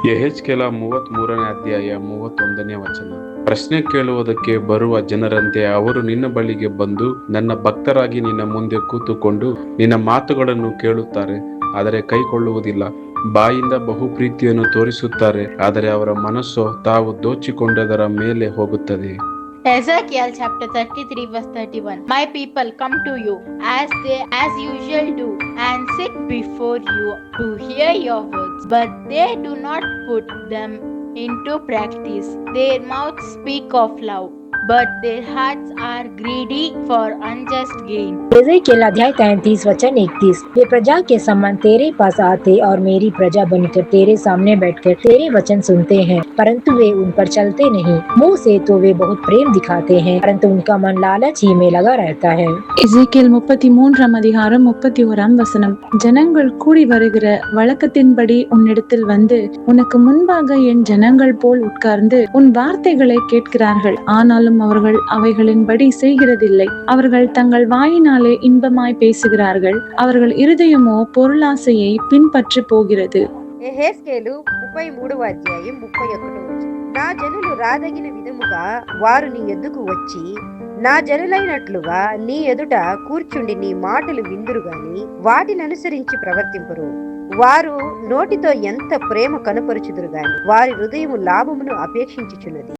ಯೆಹೆಜ್ಕೇಲ 33ನೇ ಅಧ್ಯಾಯ 31ನೇ ವಚನ. ಪ್ರಶ್ನೆ ಕೇಳುವುದಕ್ಕೆ ಬರುವ ಜನರಂತೆ ಅವರು ನಿನ್ನ ಬಳಿಗೆ ಬಂದು ನನ್ನ ಭಕ್ತರಾಗಿ ನಿನ್ನ ಮುಂದೆ ಕೂತುಕೊಂಡು ನಿನ್ನ ಮಾತುಗಳನ್ನು ಕೇಳುತ್ತಾರೆ, ಆದರೆ ಕೈಕೊಳ್ಳುವುದಿಲ್ಲ. ಬಾಯಿಂದ ಬಹು ಪ್ರೀತಿಯನ್ನು ತೋರಿಸುತ್ತಾರೆ, ಆದರೆ ಅವರ ಮನಸ್ಸು ತಾವು ದೋಚಿಕೊಂಡದರ ಮೇಲೆ ಹೋಗುತ್ತದೆ. Ezekiel chapter 33 verse 31. My people come to you as they as usual do and sit before you to hear your words, but they do not put them into practice. Their mouths speak of love, but their hearts are greedy for unjust gain. Ezekiel अध्याय 33 वचन 31। वे प्रजा के समान तेरे पास आते और मेरी प्रजा बनकर तेरे सामने बैठकर तेरे वचन सुनते हैं, परंतु वे उन पर चलते नहीं। मुंह से तो वे बहुत प्रेम दिखाते हैं, परंतु उनका मन लालच ही में लगा रहता है। எசேக்கியேல் 33ஆம் அதிகாரம் 31ஆம் வசனம். ஜனங்கள் கூடி வருகிற வழக்கத்தின்படி உன்னிடத்தில் வந்து உனக்கு முன்பாக என் ஜனங்கள் போல் உட்கார்ந்து உன் வார்த்தைகளை கேட்கிறார்கள், ஆனாலும் அவர்கள் அவைகளின்படி செய்கிறதில்லை. அவர்கள் தங்கள் வாயினாலே இன்பமாய் பேசுகிறார்கள், அவர்கள் இருதயமோ பொருளாசையை பின்பற்றி போகிறது. యెహెజ్కేలు 33వ అధ్యాయం 31వ వచనం. నా జనులు రాదగిన విధముగా వారు నీ ఎద్దుకు వచ్చి నా జనులైనట్లుగా నీ ఎదుట కూర్చుండి నీ మాటలు విందురు గాని వాటిని అనుసరించి ప్రవర్తింపరు. వారు నోటితో ఎంత ప్రేమ కనపరుచుదురు గాని వారి హృదయము లాభమును అపేక్షించుచున్నది.